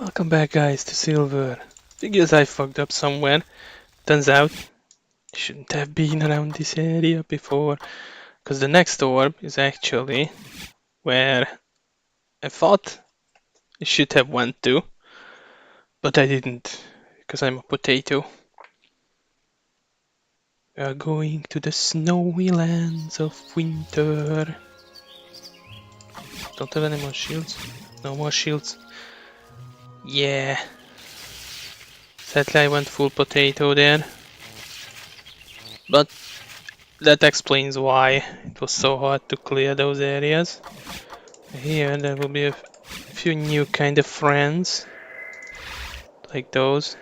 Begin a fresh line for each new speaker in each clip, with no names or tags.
Welcome back, guys, to Silver. Because I fucked up somewhere. Turns out I shouldn't have been around this area before. Because the next orb is actually where I thought I should have went to. But I didn't. Because I'm a potato. We are going to the snowy lands of winter. Don't have any more shields. No more shields. Yeah. Sadly I went full potato there. But that explains why it was so hard to clear those areas. Here there will be a few new kind of friends. Like those.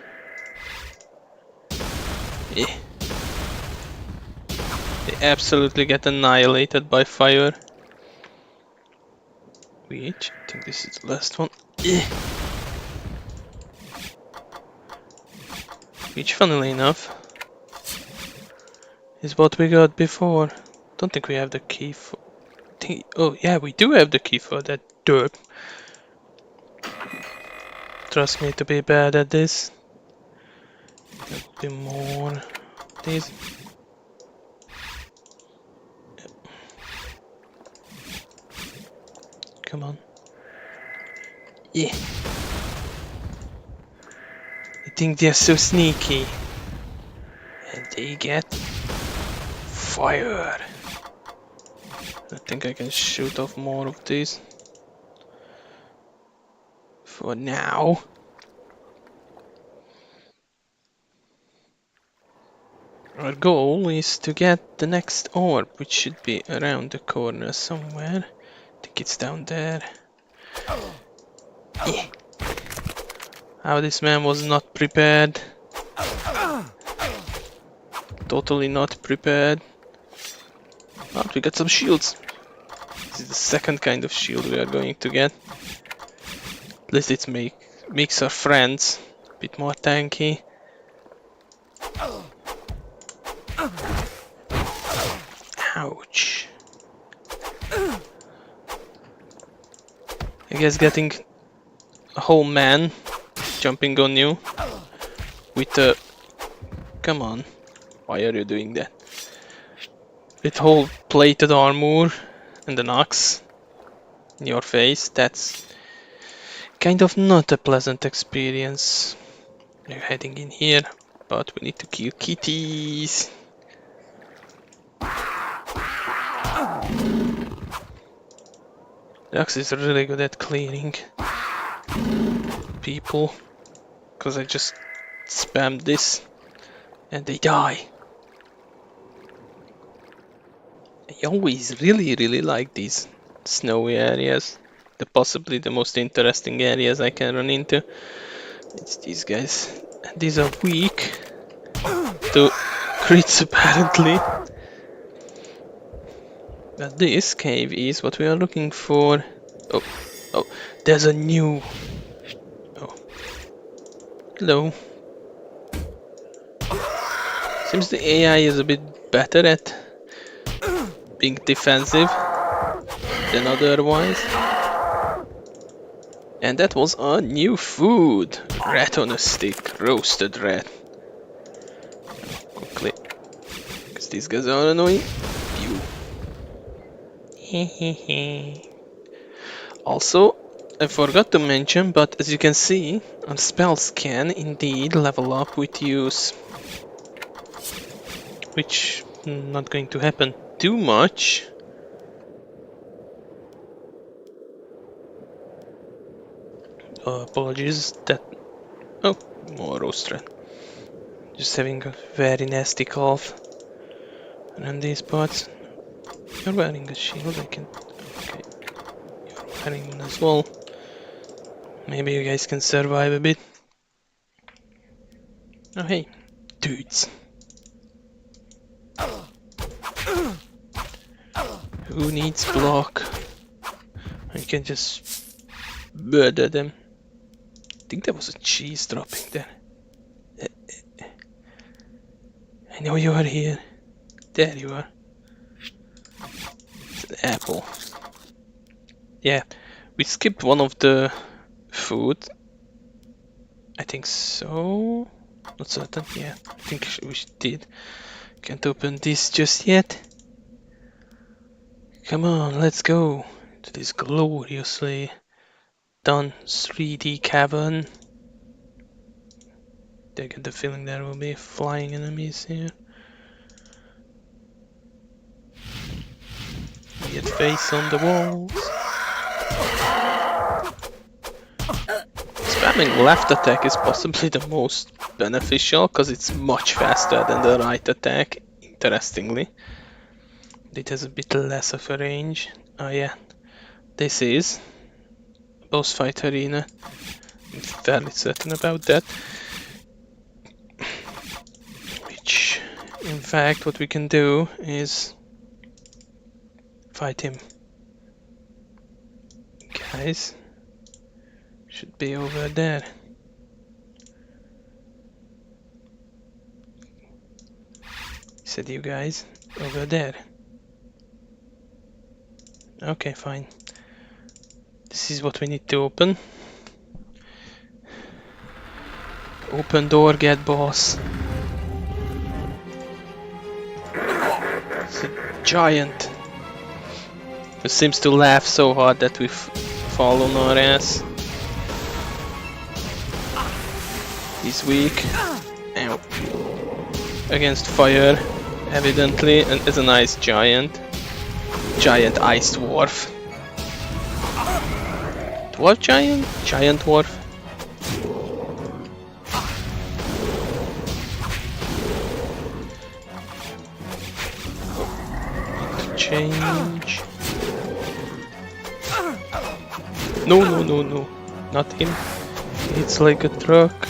Eh. They absolutely get annihilated by fire. Which, I think this is the last one. Eh. Which, funnily enough, is what we got before. Don't think we have the key for... Oh yeah, we do have the key for that derp. Trust me to be bad at this. There'll be more of these. Come on. Yeah. I think they're so sneaky. And they get fire. I think I can shoot off more of these. For now. Our goal is to get the next orb, which should be around the corner somewhere. I think it's down there. Yeah. How this man was not prepared. Totally not prepared. Oh, we got some shields. This is the second kind of shield we are going to get. At least it makes our friends a bit more tanky. Ouch. I guess getting a whole man jumping on you with a... Come on. Why are you doing that? With whole plated armor and an axe in your face, that's kind of not a pleasant experience. We're heading in here, but we need to kill kitties. The axe is really good at clearing people, because I just spammed this and they die. I always really like these snowy areas. They're possibly the most interesting areas I can run into. It's these guys. These are weak to crits apparently. But this cave is what we are looking for. Oh, there's a new... Oh. Hello. Seems the AI is a bit better at being defensive than otherwise. And that was our new food. Rat on a stick, roasted rat. Quickly, because these guys are annoying. Hehehe. Also, I forgot to mention, but as you can see, our spells can indeed level up with use. Which, not going to happen too much. Apologies that... Oh, more roast rat. Just having a very nasty cough around these parts. You're wearing a shield, I can... Okay. You're wearing one as well. Maybe you guys can survive a bit. Oh hey, dudes. Who needs block? I can just murder them. I think there was a cheese dropping there. I know you are here. There you are. It's an apple. Yeah, we skipped one of the food I think so. Not certain. Yeah, I think we did. Can't open this just yet. Come on, let's go to this gloriously done 3D cavern. I get the feeling there will be flying enemies here. Get face on the walls. Spamming left attack is possibly the most beneficial because it's much faster than the right attack, interestingly. It has a bit less of a range. Oh yeah, this is a boss fight arena. I'm fairly certain about that. Which, in fact, what we can do is fight him. Guys, should be over there. Said you guys, over there. Okay, fine. This is what we need to open. Open door, get boss. It's a giant who seems to laugh so hard that we fall on our ass. He's weak. Ow. Against fire, evidently, and is a nice giant. Giant ice dwarf. Dwarf giant? Giant dwarf. Change. No, no, no, no. Not him. It's like a truck.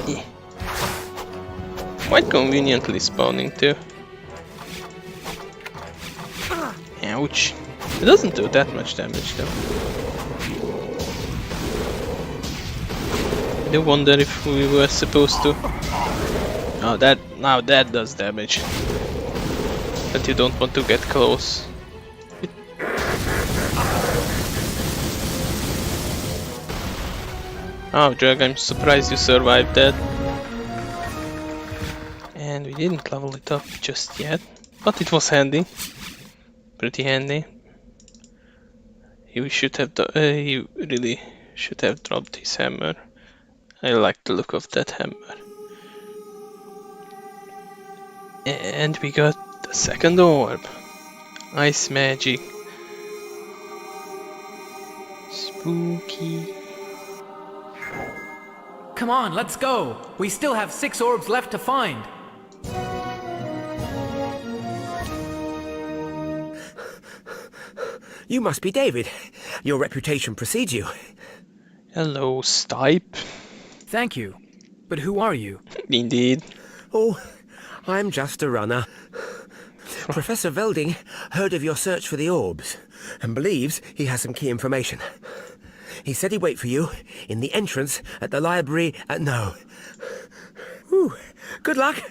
Yeah. Quite conveniently spawning too. Ouch. It doesn't do that much damage though. I do wonder if we were supposed to... Oh, now that does damage. But you don't want to get close. Oh, Drag, I'm surprised you survived that. And we didn't level it up just yet, but it was handy. Pretty handy. He really should have dropped his hammer. I like the look of that hammer. And we got the second orb. Ice magic. Spooky.
Come on, let's go! We still have 6 orbs left to find!
You must be David. Your reputation precedes you.
Hello, Stipe.
Thank you. But who are you?
Indeed.
Oh, I'm just a runner. Professor Velding heard of your search for the orbs and believes he has some key information. He said he'd wait for you in the entrance at the library at No. Whew. Good luck.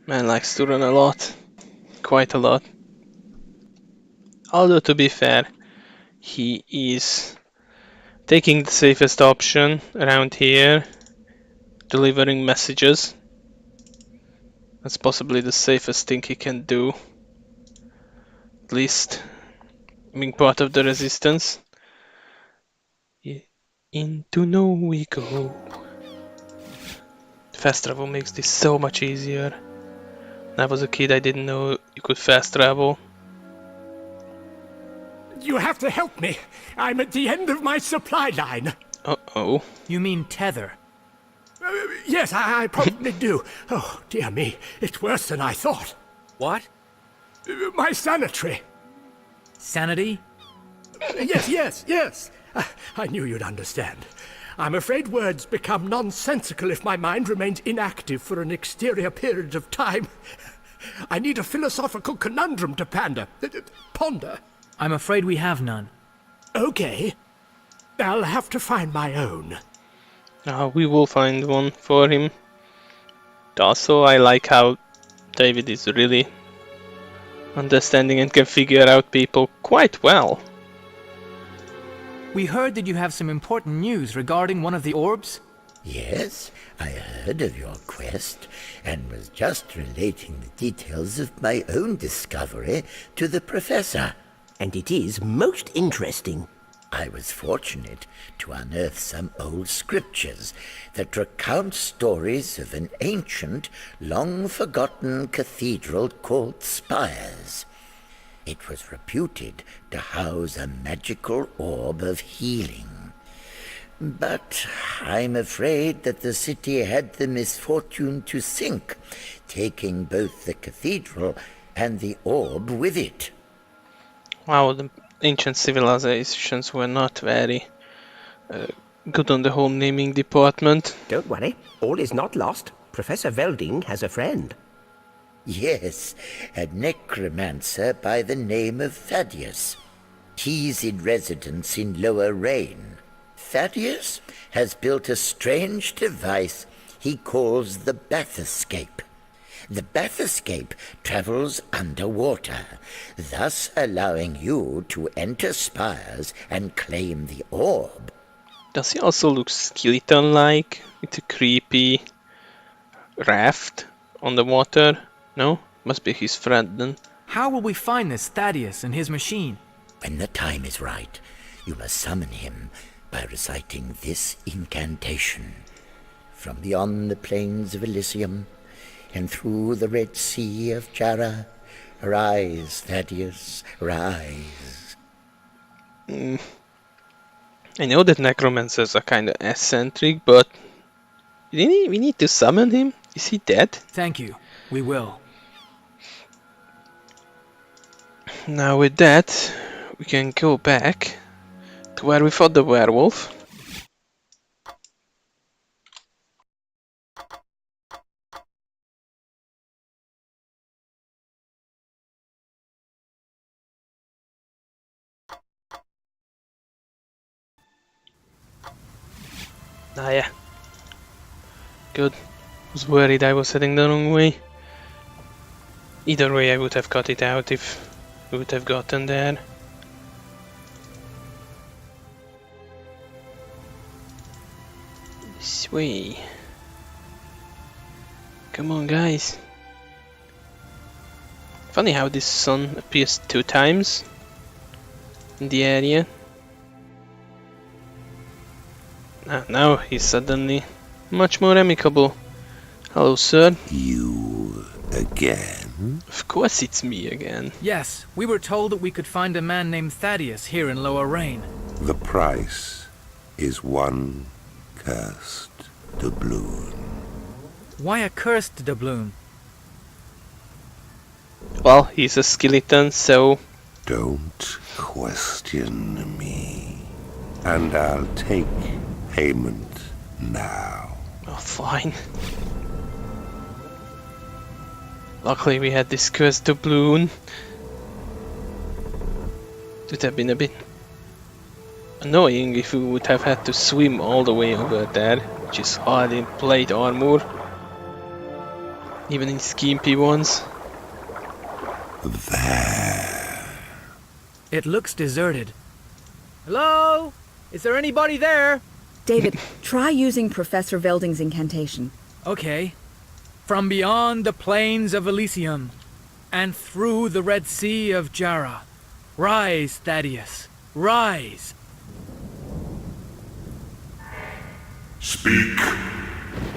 Man likes to run a lot. Quite a lot. Although, to be fair, he is taking the safest option around here, delivering messages. That's possibly the safest thing he can do. At least being part of the resistance. Into No we go. Fast travel makes this so much easier. When I was a kid, I didn't know you could fast travel.
You have to help me. I'm at the end of my supply line.
Uh-oh.
You mean tether?
Yes, I probably do. Oh, dear me. It's worse than I thought.
What?
My sanitary.
Sanity?
Yes. I knew you'd understand. I'm afraid words become nonsensical if my mind remains inactive for an exterior period of time. I need a philosophical conundrum to ponder.
I'm afraid we have none.
Okay. I'll have to find my own.
We will find one for him. Also, I like how David is really understanding and can figure out people quite well.
We heard that you have some important news regarding one of the orbs.
Yes, I heard of your quest and was just relating the details of my own discovery to the professor.
And it is most interesting.
I was fortunate to unearth some old scriptures that recount stories of an ancient, long-forgotten cathedral called Spires. It was reputed to house a magical orb of healing. But I'm afraid that the city had the misfortune to sink, taking both the cathedral and the orb with it.
Wow, the ancient civilizations were not very good on the whole naming department.
Don't worry, all is not lost. Professor Velding has a friend.
Yes, a necromancer by the name of Thaddeus. He's in residence in Lower Rain. Thaddeus has built a strange device he calls the bathyscape. The bathyscape travels underwater, thus allowing you to enter Spires and claim the orb.
Does he also look skeleton-like, with a creepy raft on the water? No? Must be his friend then.
How will we find this Thaddeus and his machine?
When the time is right, you must summon him by reciting this incantation. From beyond the plains of Elysium and through the Red Sea of Jara, rise, Thaddeus, rise.
I know that necromancers are kind of eccentric, but we need to summon him? Is he dead?
Thank you. We will.
Now with that, we can go back to where we fought the werewolf. Ah yeah. Good. Was worried I was heading the wrong way. Either way I would have cut it out if we would have gotten there. This way. Come on guys. Funny how this sun appears 2 times in the area. Now he's suddenly much more amicable. Hello, sir.
You again?
Of course it's me again.
Yes, we were told that we could find a man named Thaddeus here in Lower Rain.
The price is one cursed doubloon.
Why a cursed doubloon?
Well, he's a skeleton, so...
Don't question me, and I'll take payment now.
Oh, fine. Luckily we had this cursed doubloon. It would have been a bit annoying if we would have had to swim all the way over there, which is hard in plate armor. Even in skimpy ones.
There.
It looks deserted. Hello? Is there anybody there?
David, try using Professor Velding's incantation.
Okay. From beyond the plains of Elysium, and through the Red Sea of Jara, rise, Thaddeus, rise!
Speak.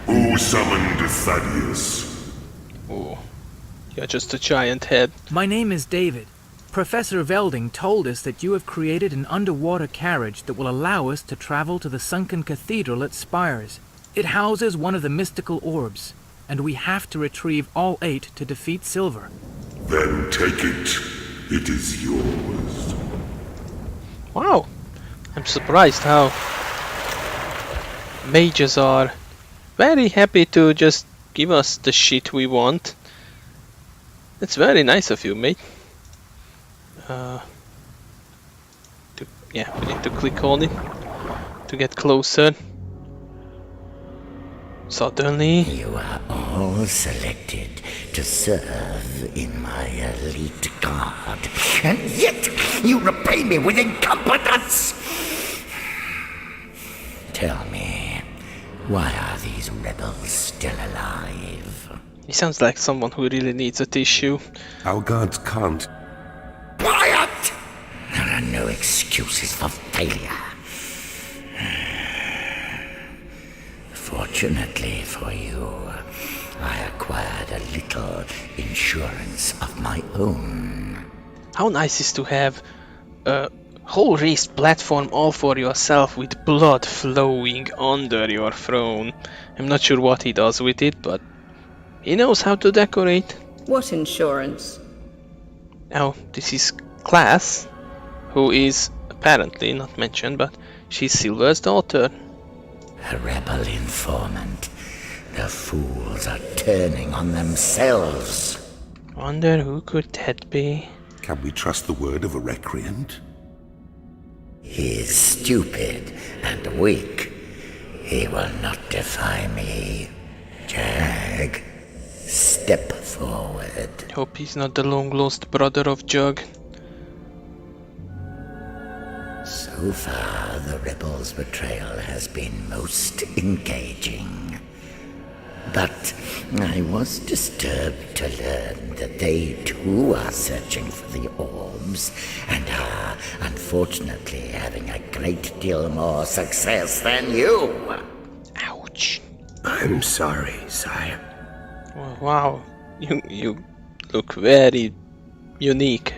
Who summoned Thaddeus?
Oh, you're just a giant head.
My name is David. Professor Velding told us that you have created an underwater carriage that will allow us to travel to the sunken cathedral at Spires. It houses one of the mystical orbs, and we have to retrieve all 8 to defeat Silver.
Then take it. It is yours.
Wow, I'm surprised how mages are very happy to just give us the shit we want. It's very nice of you, mate. Yeah, we need to click on it to get closer. Suddenly...
You are all selected to serve in my elite guard, and yet you repay me with incompetence! tell me, why are these rebels still alive?
He sounds like someone who really needs a tissue.
Our guards can't.
Quiet! There are no excuses for failure. Fortunately for you, I acquired a little insurance of my own.
How nice is to have a whole raised platform all for yourself with blood flowing under your throne. I'm not sure what he does with it, but he knows how to decorate.
What insurance?
Now, this is Class, who is apparently not mentioned, but she's Silver's daughter.
A rebel informant. The fools are turning on themselves.
Wonder who could that be?
Can we trust the word of a recreant?
He is stupid and weak. He will not defy me. Jag, step forward.
Hope he's not the long-lost brother of Jug.
So far, the rebels' betrayal has been most engaging. But I was disturbed to learn that they too are searching for the orbs and are unfortunately having a great deal more success than you.
Ouch.
I'm sorry, sire.
Oh, wow, you look very unique.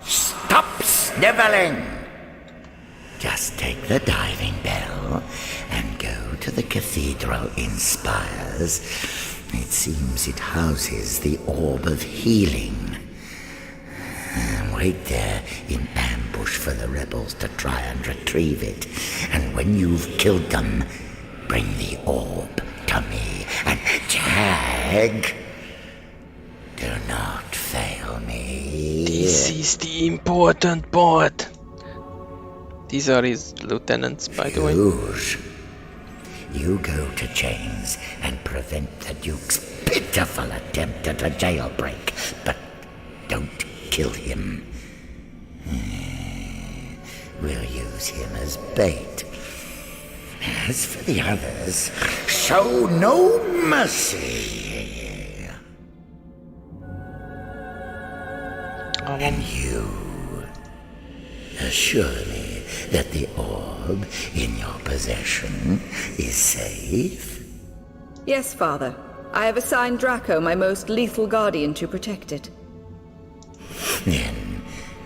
Stop sniveling! Just take the diving bell and go to the cathedral in Spires. It seems it houses the orb of healing. And wait there in ambush for the rebels to try and retrieve it. And when you've killed them, bring the orb to me. And Jag, do not fail me.
This is the important part. These are his lieutenants, by the way.
Rouge, you go to Chains and prevent the Duke's pitiful attempt at a jailbreak, but don't kill him. We'll use him as bait. As for the others, show no mercy. And you, assure me that the orb in your possession is safe?
Yes, Father. I have assigned Draco, my most lethal guardian, to protect it.
Then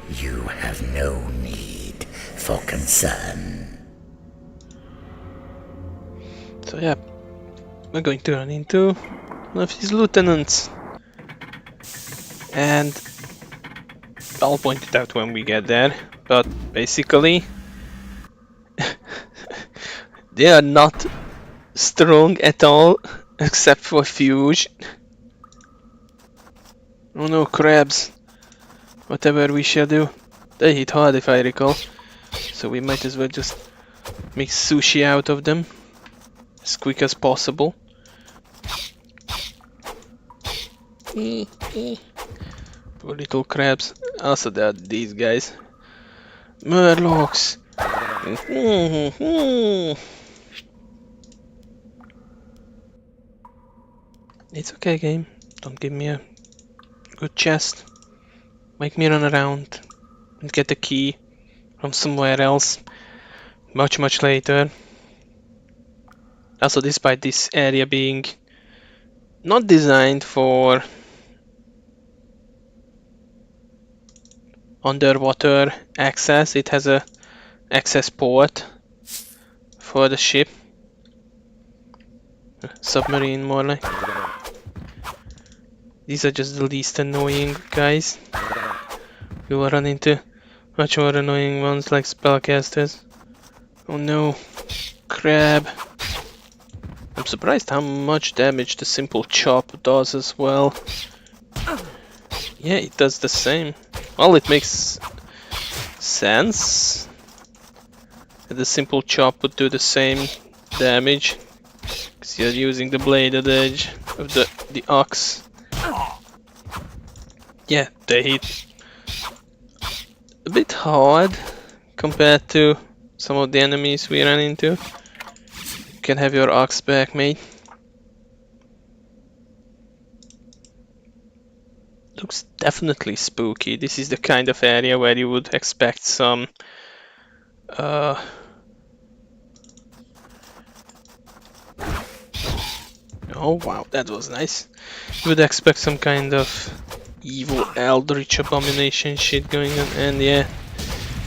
you have no need for concern.
So yeah, we're going to run into one of his lieutenants. And I'll point it out when we get there, but basically they are not strong at all, except for Fuge. Oh no, crabs. Whatever we shall do. They hit hard if I recall, so we might as well just make sushi out of them as quick as possible. Poor little crabs. Also there are these guys. Murlocs! It's okay, game. Don't give me a good chest. Make me run around and get the key from somewhere else much later. Also, despite this area being not designed for underwater access, it has a access port for the ship. Submarine, more like. These are just the least annoying guys. We will run into much more annoying ones like spellcasters. Oh no, crab. I'm surprised how much damage the simple chop does as well. Yeah, it does the same. Well, it makes sense that the simple chop would do the same damage, because you're using the bladed edge of the axe. Yeah, they hit a bit hard compared to some of the enemies we ran into. can have your ox back, mate. Looks definitely spooky. This is the kind of area where you would expect some oh wow, that was nice. You would expect some kind of evil eldritch abomination shit going on, and yeah,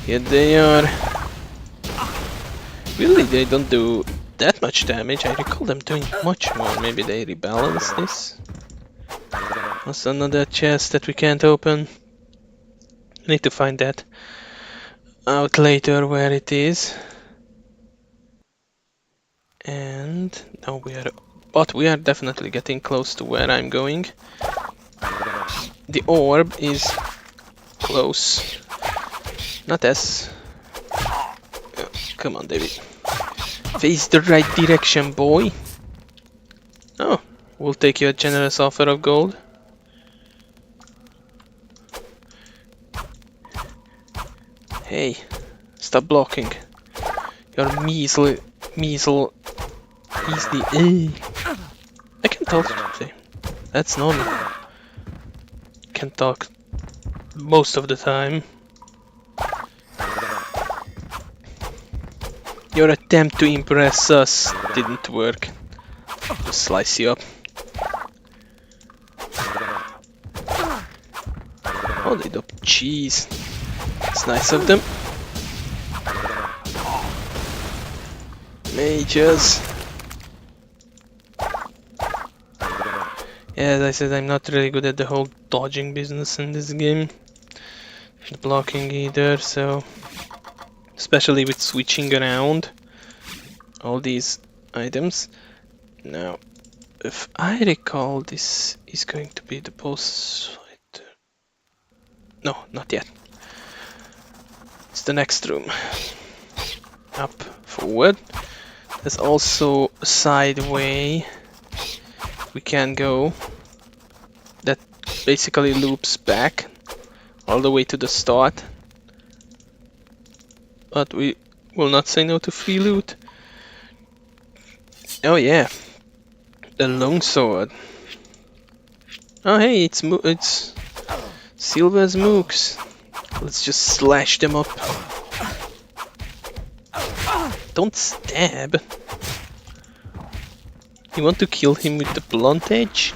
here they are. Really, they don't do that much damage. I recall them doing much more. Maybe they rebalance this. That's another chest that we can't open. Need to find that out later where it is. And now we are definitely getting close to where I'm going. The orb is close. Not as... come on, David. Face the right direction, boy. Oh, we'll take you a generous offer of gold. Hey, stop blocking. Your measly... easily... I can talk today. That's normal. Can talk most of the time. Your attempt to impress us didn't work. Just slice you up. Oh, they do cheese. It's nice of them. Mages. Yeah, as I said, I'm not really good at the whole dodging business in this game. The blocking either, so... especially with switching around all these items. Now, if I recall, this is going to be the boss fight. No, not yet. It's the next room. Up, forward. There's also a side way we can go that basically loops back all the way to the start. But we will not say no to free loot. Oh yeah, the longsword. Oh hey, it's Silver's mooks. Let's just slash them up. Don't stab. You want to kill him with the blunt edge?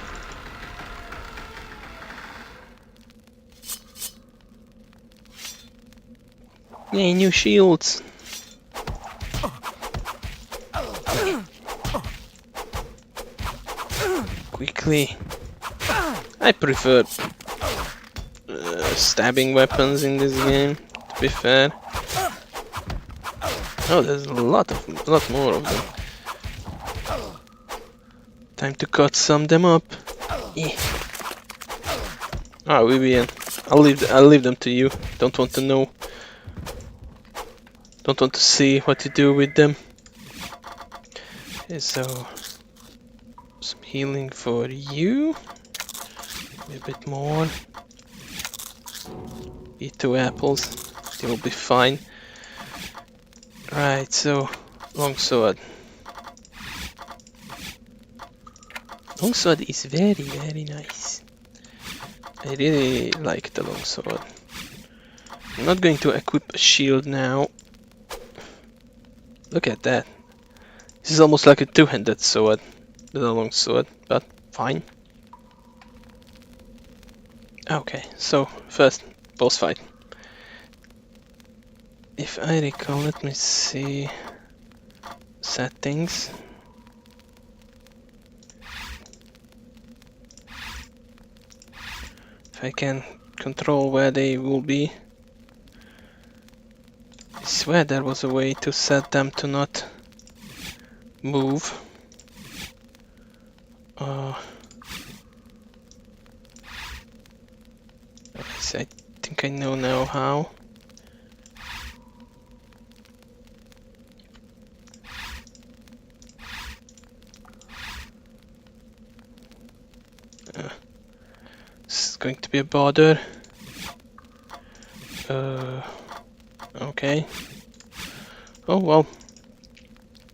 Yay, new shields. Quickly. I prefer stabbing weapons in this game, to be fair. Oh, there's a lot more of them. Time to cut some them up. Yeah. Ah, Vivian, I'll leave them to you. Don't want to know. Don't want to see what you do with them. Okay, so some healing for you. Maybe a bit more. Eat 2 apples. They will be fine. Right, so longsword. Longsword is very, very nice. I really like the longsword. I'm not going to equip a shield now. Look at that. This is almost like a two-handed sword, the longsword, but fine. Okay, so first boss fight. If I recall, let me see settings. If I can control where they will be. I swear there was a way to set them to not move. I think I know now how. This is going to be a bother. Okay. Oh well.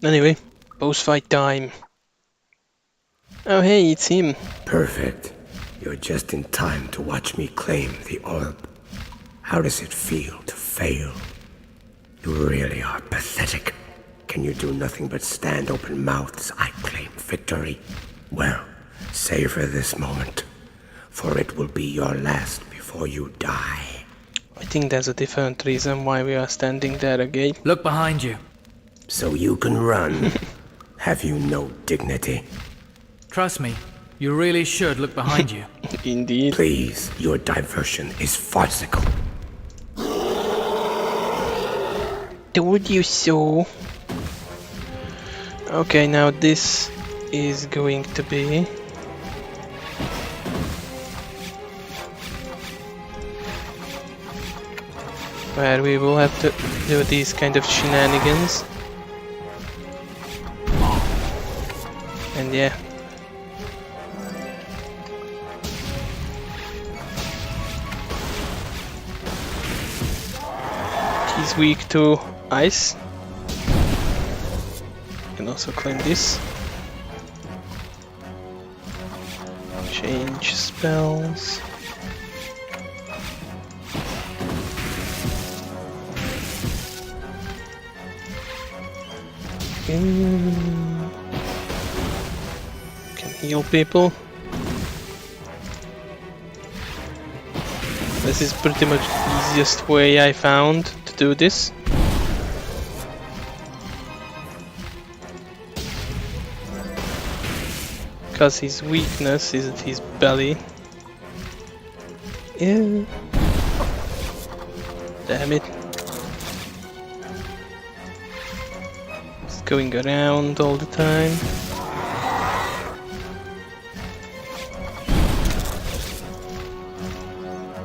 Anyway, Boss fight time. Oh hey, it's him.
Perfect. You're just in time to watch me claim the orb. How does it feel to fail? You really are pathetic. Can you do nothing but stand open mouthed as I claim victory? Well, savor this moment, for it will be your last before you die.
I think there's a different reason why we are standing there again.
Look behind you.
So you can run. Have you no dignity?
Trust me, you really should look behind you.
Indeed.
Please, your diversion is farcical.
Told you so. Okay, now this is going to be... where we will have to do these kind of shenanigans. And yeah. He's weak to ice. Can also claim this. Change spells. Can heal people. This is pretty much the easiest way I found to do this. Because his weakness is at his belly. Yeah. Damn it. It's going around all the time.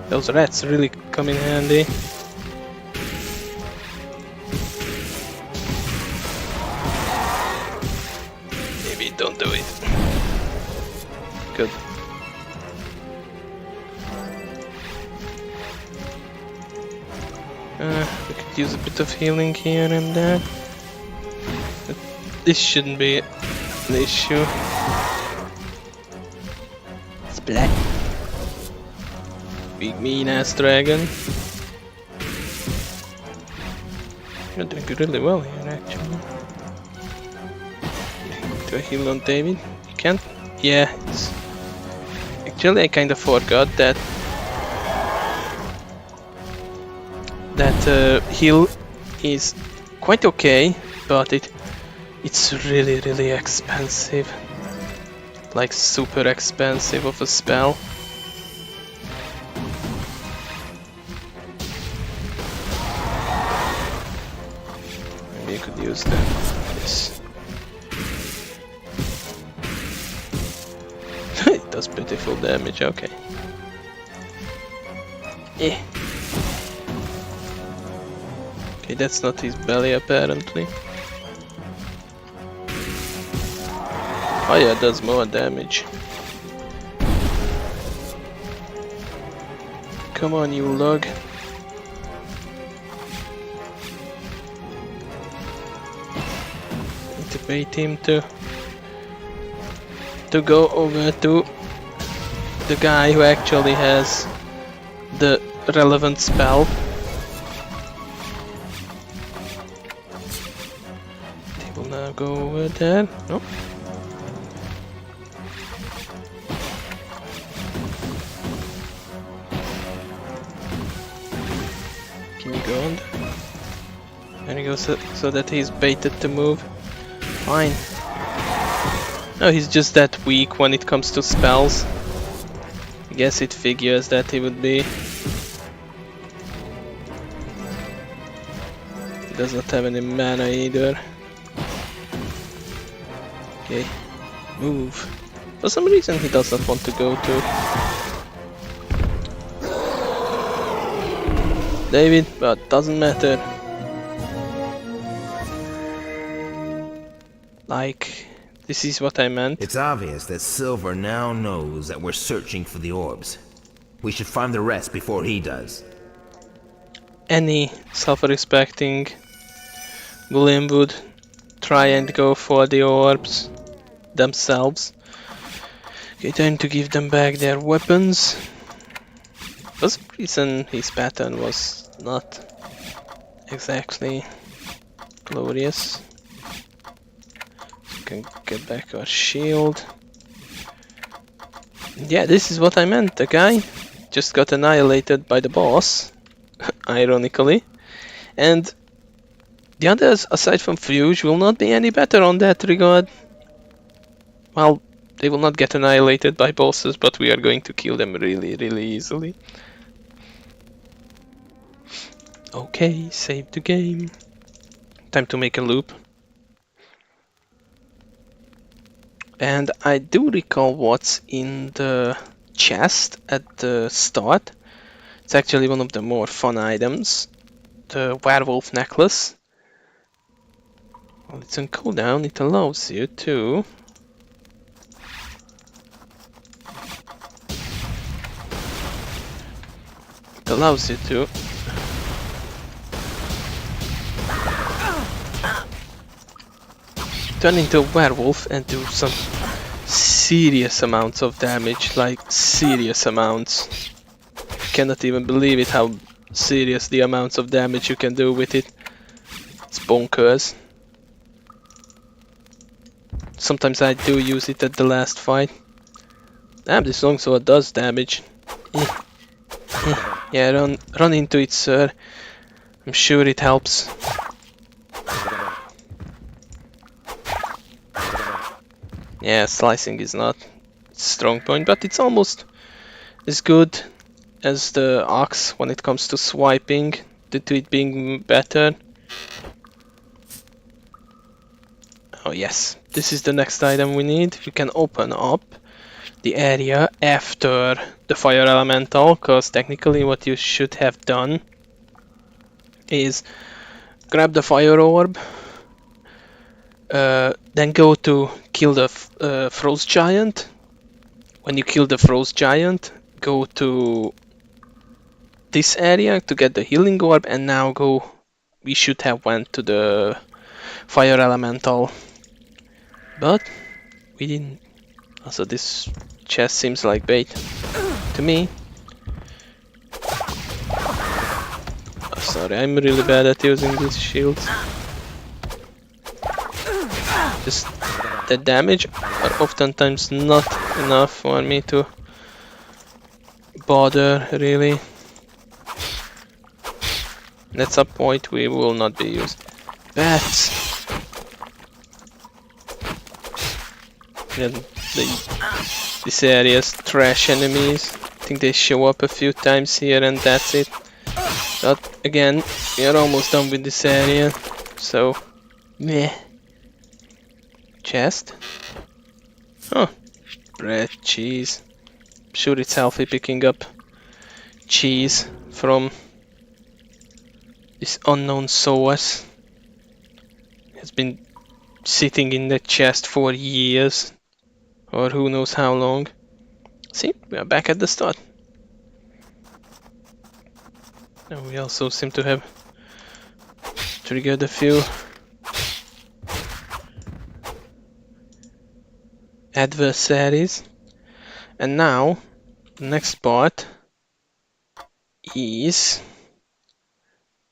Those rats really come in handy. Maybe don't do it. Good. We could use a bit of healing here and there. But this shouldn't be an issue. Splat. Big mean ass dragon. You're doing really well here actually. Do I heal on David? You can't? Yeah. Actually I kinda forgot that heal is quite okay, but it's really expensive. Like super expensive of a spell. Maybe you could use this. It does pretty full damage, okay. Yeah. Okay, that's not his belly apparently. Oh yeah, it does more damage. Come on, you lug. Need to bait him to go over to the guy who actually has the relevant spell. He will now go over there. Nope. Can you go on there? There he goes, so that he's baited to move. Fine. No, he's just that weak when it comes to spells. I guess it figures that he would be. He does not have any mana either. Okay, move. For some reason he does not want to go to David, but doesn't matter. Like, this is what I meant.
It's obvious that Silver now knows that we're searching for the orbs. We should find the rest before he does.
Any self-respecting William would try and go for the orbs themselves. Okay, time to give them back their weapons. For some reason his pattern was not exactly glorious. We can get back our shield. Yeah, this is what I meant. The guy just got annihilated by the boss, ironically. And the others, aside from Fuge, will not be any better on that regard. Well, they will not get annihilated by bosses, but we are going to kill them really, really easily. Okay, save the game. Time to make a loop. And I do recall what's in the chest at the start. It's actually one of the more fun items. The werewolf necklace. Well, it's on cooldown, it allows you to... It allows you to... turn into a werewolf and do some serious amounts of damage, like serious amounts. I cannot even believe it how serious the amounts of damage you can do with it. It's bonkers. Sometimes I do use it at the last fight. Damn, this longsword does damage. Yeah, run into it, sir. I'm sure it helps. Yeah, slicing is not its strong point, but it's almost as good as the axe when it comes to swiping, due to it being better. Oh yes, this is the next item we need. We can open up the area after the fire elemental, because technically what you should have done is grab the fire orb, then go to kill the frost giant. When you kill the frost giant, go to this area to get the healing orb, and now go... we should have went to the fire elemental, but we didn't. Also, this chest seems like bait to me. Oh, sorry, I'm really bad at using these shields. Just the damage are oftentimes not enough for me to bother, really. At some point we will not be used. Bats! And this area's trash enemies. I think they show up a few times here and that's it. But again, we are almost done with this area, so meh. Chest? Oh, bread, cheese. Sure, it's healthy picking up cheese from this unknown source. It's been sitting in the chest for years, or who knows how long. See, we are back at the start. And we also seem to have triggered a few adversaries. And now, the next part is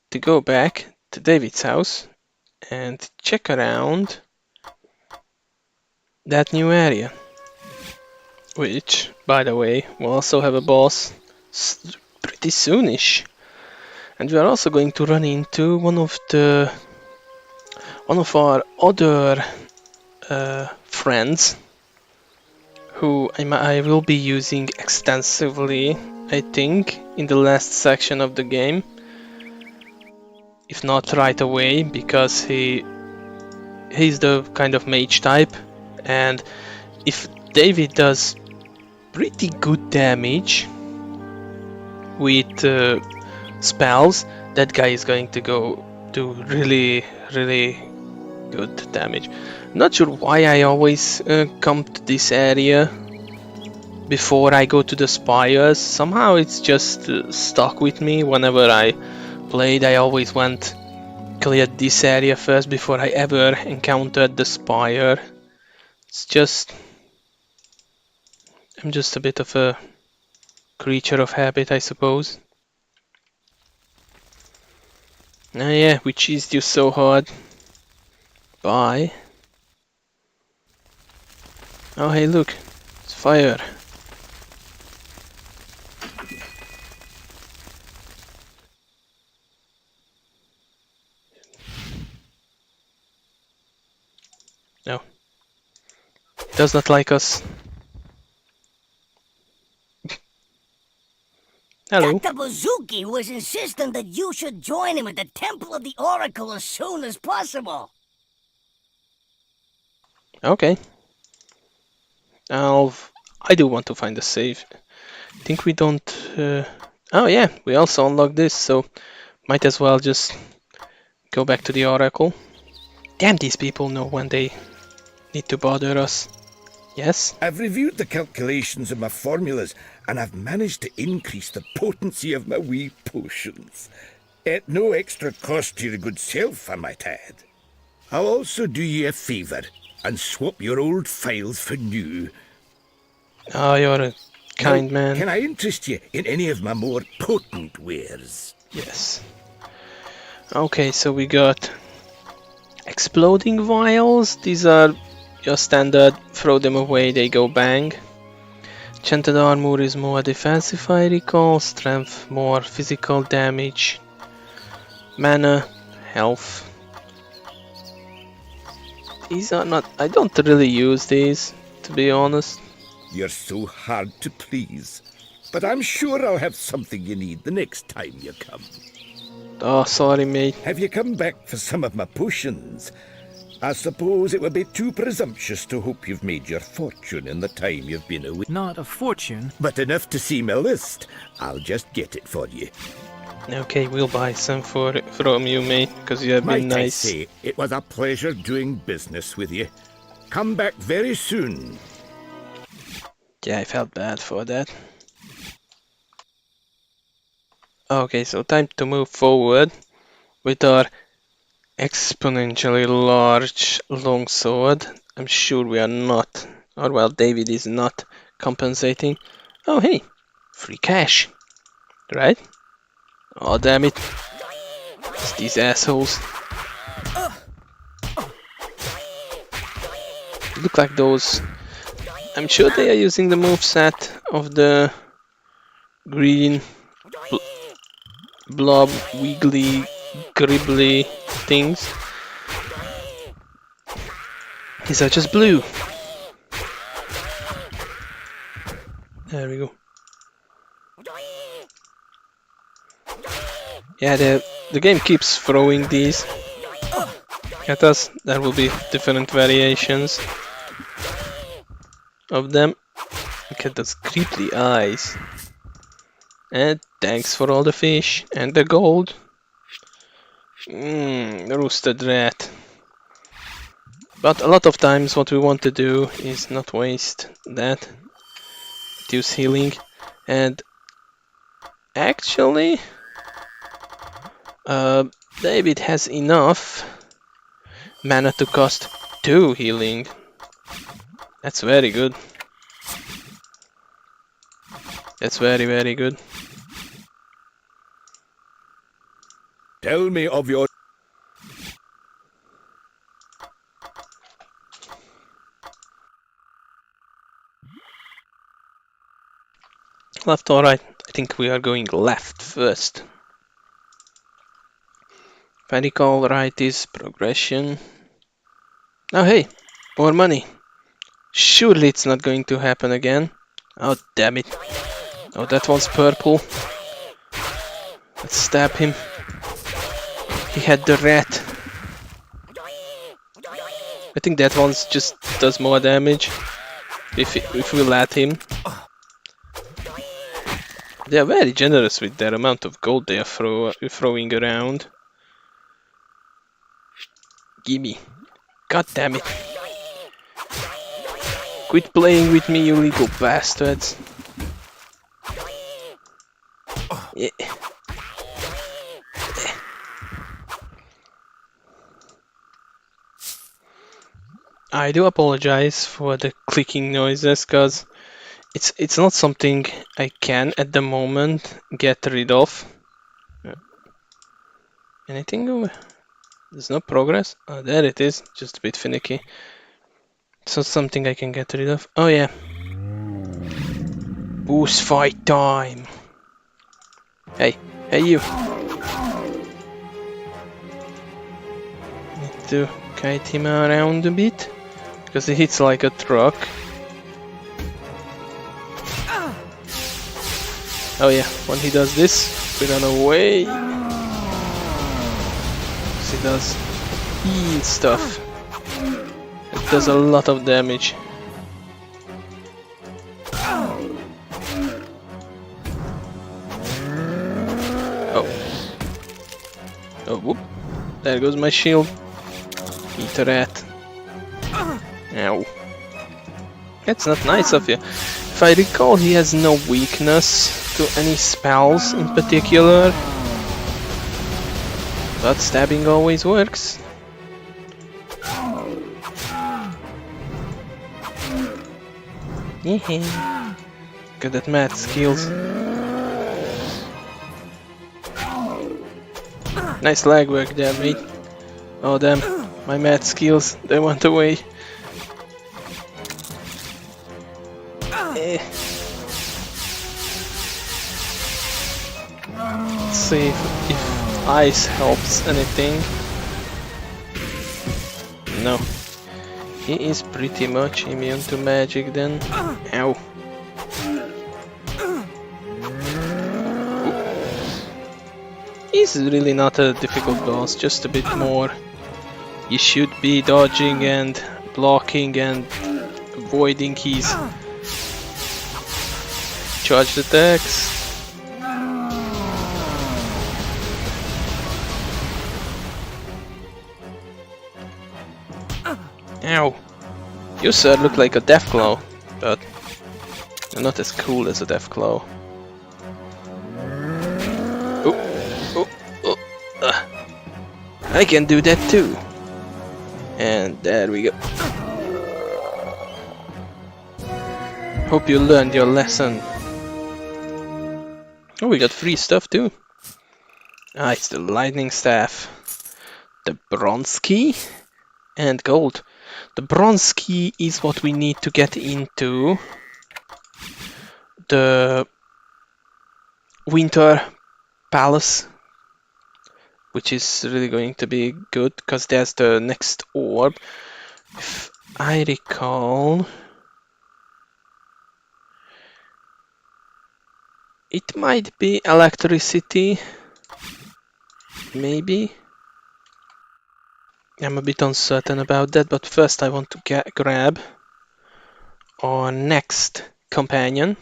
to go back to David's house and check around that new area. Which, by the way, will also have a boss pretty soonish. And we are also going to run into one of our other friends, who I will be using extensively, I think, in the last section of the game. If not right away, because he's the kind of mage type, and if David does pretty good damage with spells, that guy is going to go do really, really good damage. Not sure why I always come to this area before I go to the spires. Somehow it's just stuck with me. Whenever I played, I always went quickly at this area first before I ever encountered the spire. It's just... I'm just a bit of a creature of habit, I suppose. Ah yeah, we cheesed you so hard. Bye. Oh hey look, it's fire. No. Does not like us. Hello.
Dr. Bouzouki was insisting that you should join him at the Temple of the Oracle as soon as possible.
Okay. I do want to find a save. I think we don't... Oh yeah, we also unlocked this, so might as well just go back to the Oracle. Damn, these people know when they need to bother us. Yes?
I've reviewed the calculations of my formulas, and I've managed to increase the potency of my wee potions. At no extra cost to your good self, I might add. I'll also do you a favour, and swap your old files for new.
Oh, you're a kind
Now,
man.
Can I interest you in any of my more potent wares?
Yes. Okay, so we got exploding vials. These are your standard, throw them away, they go bang. Enchanted armor is more defensive, I recall. Strength, more physical damage. Mana, health. These are not... I don't really use these, to be honest.
You're so hard to please. But I'm sure I'll have something you need the next time you come.
Oh, sorry, mate.
Have you come back for some of my potions? I suppose it would be too presumptuous to hope you've made your fortune in the time you've been away.
Not a fortune.
But enough to see my list. I'll just get it for you.
Okay, we'll buy some from you, mate, because you have been
Might I
nice.
say, it was a pleasure doing business with you. Come back very soon.
Yeah, I felt bad for that. Okay, so time to move forward with our exponentially large longsword. I'm sure we are not, or well, David is not compensating. Oh hey, free cash, right? Oh damn it, it's these assholes. Look like those. I'm sure they are using the moveset of the green blob wiggly gribbly things. These are just blue. There we go. Yeah, the game keeps throwing these at us. There will be different variations of them. Look at those creepy eyes. And thanks for all the fish and the gold. Roasted rat. But a lot of times what we want to do is not waste that. Use healing. And actually David has enough mana to cost 2 healing. That's very good. That's very, very good.
Tell me of your...
Left or right? I think we are going left first. If I recall right is progression. Oh hey, more money. Surely it's not going to happen again. Oh damn it. Oh, that one's purple. Let's stab him. He had the rat. I think that one's just does more damage if we let him. They are very generous with their amount of gold they are throwing around. Gimme. God damn it. Quit playing with me, you little bastards. Yeah. I do apologize for the clicking noises, cause it's not something I can at the moment get rid of. Anything over? There's no progress? Oh, there it is, just a bit finicky. It's not something I can get rid of. Oh yeah. Boss fight time! Hey, hey you! Need to kite him around a bit, because he hits like a truck. Oh yeah, when he does this, we run away. He does heal stuff. It does a lot of damage. Oh. Oh, whoop. There goes my shield. Eat a rat. Ow. That's not nice of you. If I recall, he has no weakness to any spells in particular. But stabbing always works. Good at math skills. Nice leg work there, mate. Oh damn, my math skills, they went away. Let's see if ice helps anything. No. He is pretty much immune to magic then. Ow. He's really not a difficult boss, just a bit more. You should be dodging and blocking and avoiding his charged attacks. Ow. You sir look like a Deathclaw, but you're not as cool as a Deathclaw. I can do that too. And there we go. Hope you learned your lesson. Oh, we got free stuff too. Ah, it's the lightning staff, the bronze key, and gold. The bronze key is what we need to get into the Winter Palace, which is really going to be good because there's the next orb. If I recall, it might be electricity, maybe. I'm a bit uncertain about that, but first I want to grab our next companion.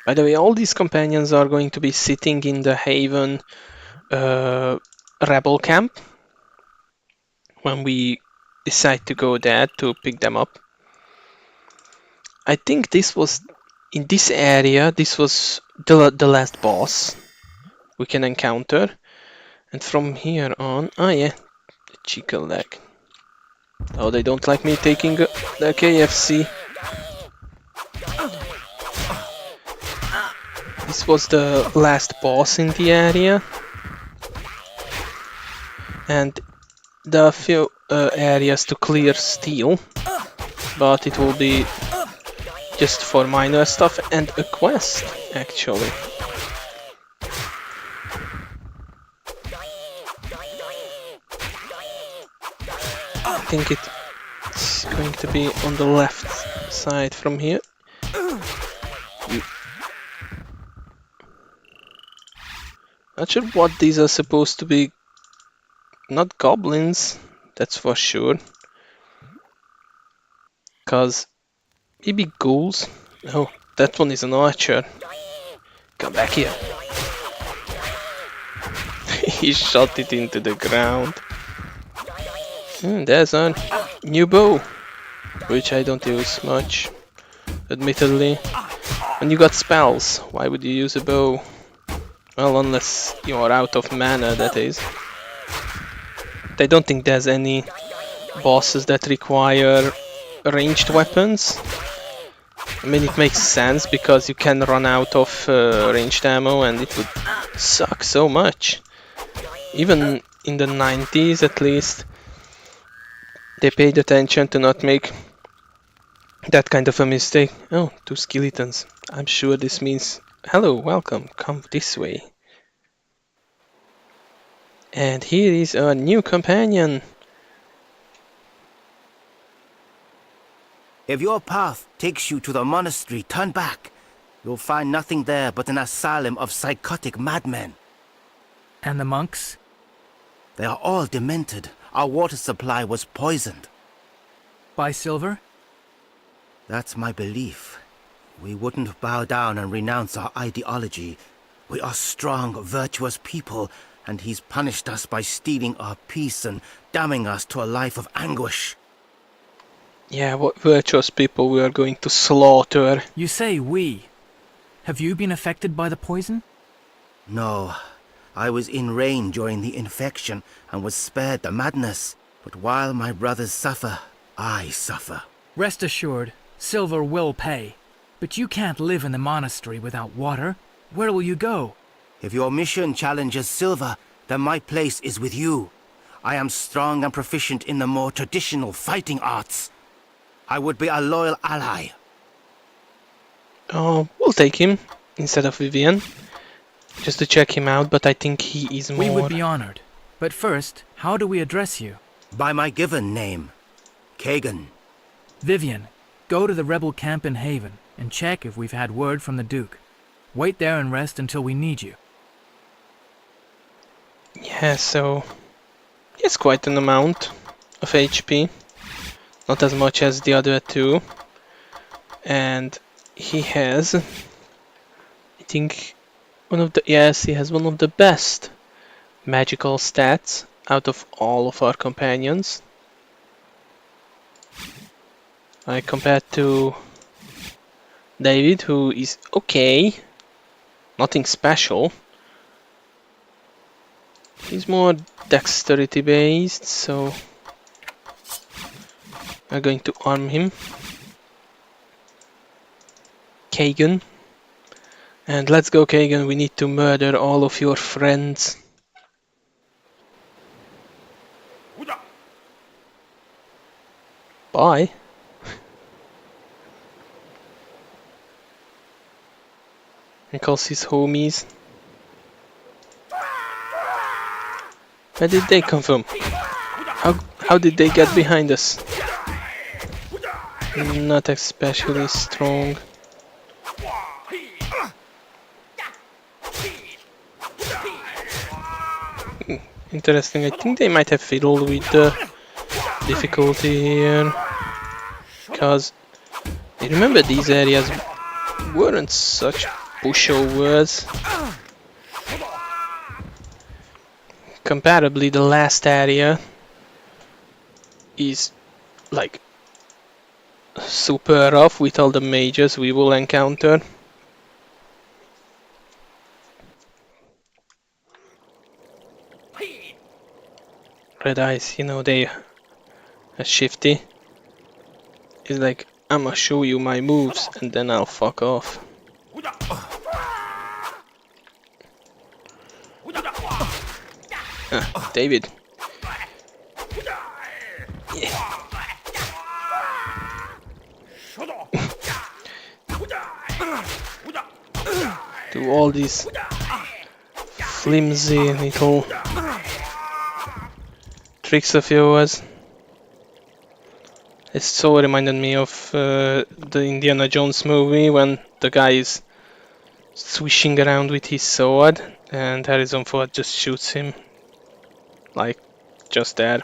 By the way, all these companions are going to be sitting in the Haven rebel camp when we decide to go there to pick them up. I think this was in this area, this was the last boss we can encounter, and from here on, oh yeah, the chicken leg. Oh, they don't like me taking the KFC. This was the last boss in the area, and there are a few areas to clear still, but it will be just for minor stuff and a quest, actually. I think it's going to be on the left side from here. Not sure what these are supposed to be. Not goblins, that's for sure. Cause maybe ghouls. Oh, that one is an archer. Come back here. He shot it into the ground. There's a new bow, which I don't use much, admittedly. And you got spells, why would you use a bow? Well, unless you are out of mana, that is. I don't think there's any bosses that require ranged weapons. I mean, it makes sense because you can run out of ranged ammo and it would suck so much. Even in the 90s at least, they paid attention to not make that kind of a mistake. Oh, 2 skeletons. I'm sure this means, hello, welcome, come this way. And here is our new companion.
If your path takes you to the monastery, turn back. You'll find nothing there but an asylum of psychotic madmen.
And the monks?
They are all demented. Our water supply was poisoned.
By Silver?
That's my belief. We wouldn't bow down and renounce our ideology. We are strong, virtuous people, and he's punished us by stealing our peace and damning us to a life of anguish.
Yeah, what virtuous people we are going to slaughter.
You say we. Have you been affected by the poison?
No. I was in Rain during the infection and was spared the madness. But while my brothers suffer, I suffer.
Rest assured, Silver will pay. But you can't live in the monastery without water. Where will you go?
If your mission challenges Silver, then my place is with you. I am strong and proficient in the more traditional fighting arts. I would be a loyal ally.
Oh, we'll take him instead of Vivian, just to check him out, but I think he is more...
We would be honored. But first, how do we address you?
By my given name, Kagan.
Vivian, go to the rebel camp in Haven and check if we've had word from the Duke. Wait there and rest until we need you.
Yeah, so... he has quite an amount of HP. Not as much as the other two. And he has... I think... one of the... yes, he has one of the best magical stats out of all of our companions. Compared to David, who is okay. Nothing special. He's more dexterity based, so we're going to arm him. Kagan. And let's go, Kagan, we need to murder all of your friends. Bye. He calls his homies. Where did they come from? How did they get behind us? Not especially strong. Interesting, I think they might have fiddled with the difficulty here. Because I remember these areas weren't such pushovers. Comparably, the last area is like super rough with all the mages we will encounter. Red Eyes, you know, they are shifty. It's like, I'ma show you my moves and then I'll fuck off. David. Yeah. Do all these flimsy little tricks of yours. It so reminded me of the Indiana Jones movie when the guy is swishing around with his sword and Harrison Ford just shoots him. Like, just there.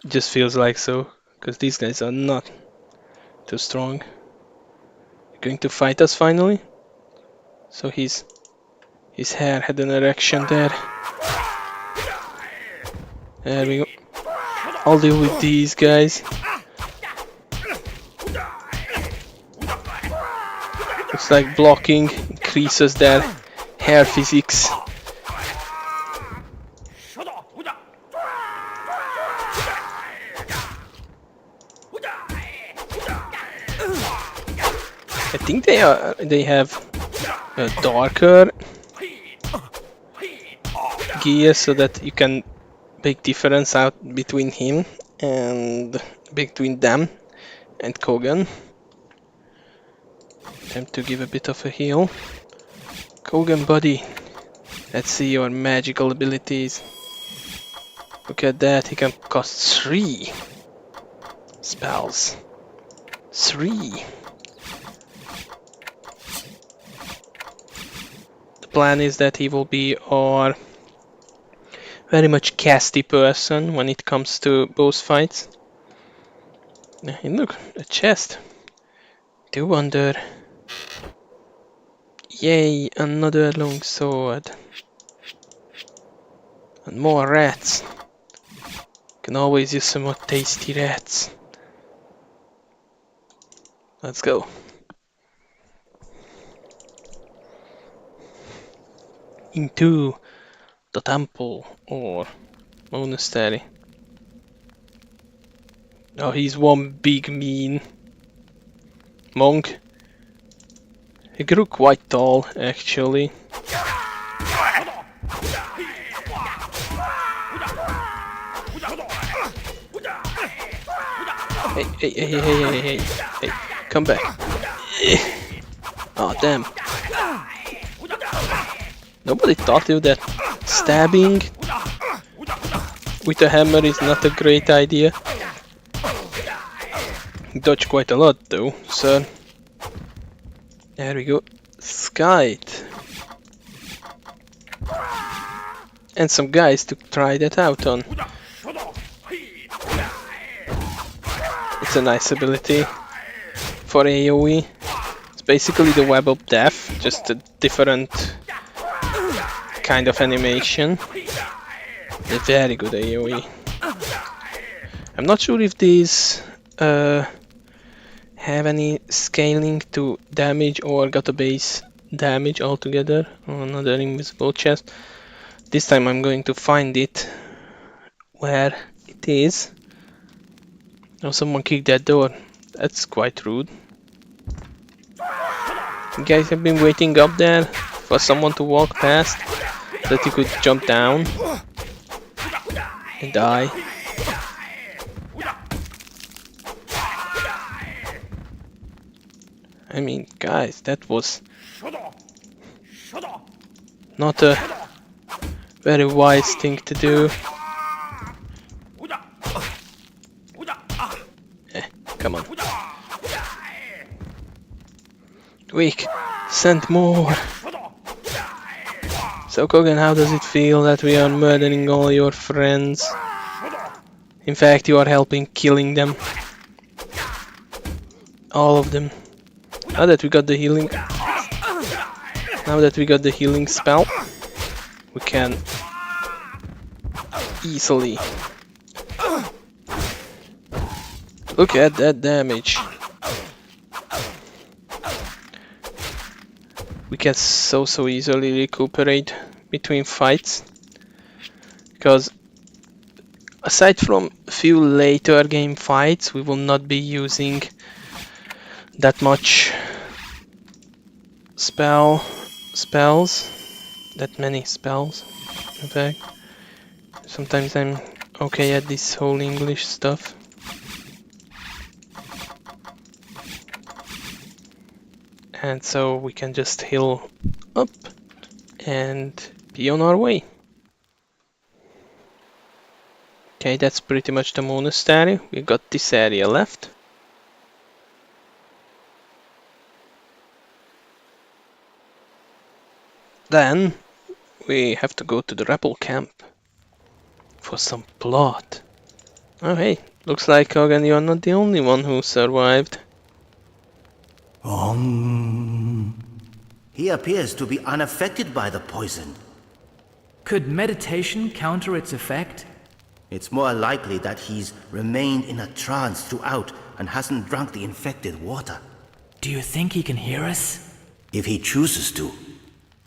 It just feels like so, because these guys are not too strong. You're going to fight us finally? So his hair had an erection there. There we go. I'll deal with these guys. Looks like blocking increases their hair physics. think they have a darker gear so that you can make difference out between him and between them and Kogan. Time to give a bit of a heal. Kogan, buddy, let's see your magical abilities. Look at that, he can cast 3 spells. 3. The plan is that he will be our very much casty person when it comes to boss fights. And look, a chest. Do wonder. Yay, another long sword. And more rats. Can always use some more tasty rats. Let's go. Into the temple or monastery. Oh, he's one big mean monk. He grew quite tall, actually. Hey, come back. Oh, damn. Nobody taught you that stabbing with a hammer is not a great idea. Dodge quite a lot though, sir. There we go. Skite. And some guys to try that out on. It's a nice ability for AoE. It's basically the Web of Death, just a different kind of animation. A very good AoE. I'm not sure if these have any scaling to damage or got a base damage altogether. Oh, another invisible chest. This time I'm going to find it where it is. Oh, someone kicked that door. That's quite rude. You guys have been waiting up there for someone to walk past that you could jump down and die. I mean, guys, that was not a very wise thing to do. Come on. Weak, send more. So Kogan, how does it feel that we are murdering all your friends? In fact, you are helping killing them. All of them. Now that we got the healing spell, we can easily look at that damage. We can so easily recuperate between fights, because aside from a few later game fights, we will not be using that much spells, that many spells. In fact, sometimes I'm okay at this whole English stuff. And so we can just heal up and be on our way. Okay, that's pretty much the monastery. We got this area left. Then we have to go to the rebel camp for some plot. Oh hey, looks like Kogan, you're not the only one who survived.
He appears to be unaffected by the poison.
Could meditation counter its effect?
It's more likely that he's remained in a trance throughout and hasn't drunk the infected water.
Do you think he can hear us?
If he chooses to.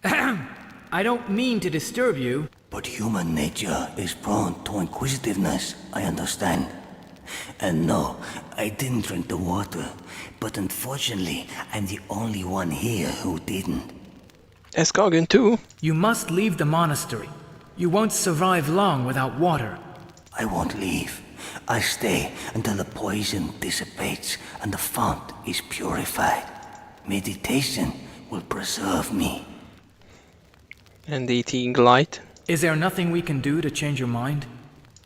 I don't mean to disturb you.
But human nature is prone to inquisitiveness, I understand.
And no, I didn't drink the water. But unfortunately, I'm the only one here who didn't.
Escargon too.
You must leave the monastery. You won't survive long without water.
I won't leave. I stay until the poison dissipates and the font is purified. Meditation will preserve me.
And eating light.
Is there nothing we can do to change your mind?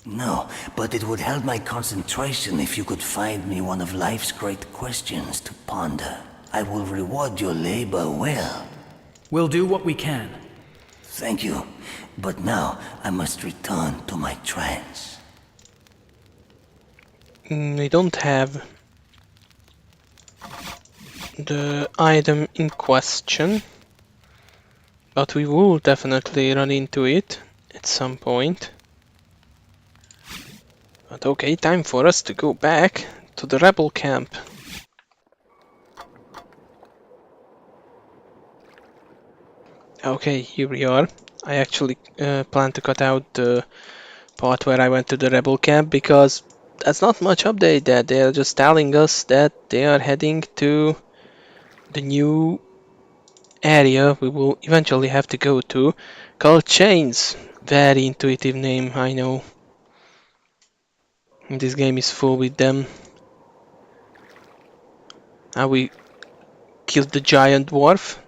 No, but it would help my concentration if you could find me one of life's great questions to ponder. I will reward your labor well.
We'll do what we can.
Thank you. But now I must return to my trance.
We don't have the item in question, but we will definitely run into it at some point. But okay, time for us to go back to the rebel camp. Okay, here we are. I actually plan to cut out the part where I went to the rebel camp because that's not much update there. They are just telling us that they are heading to the new area we will eventually have to go to, called Chains. Very intuitive name, I know. This game is full with them. Now we killed the giant dwarf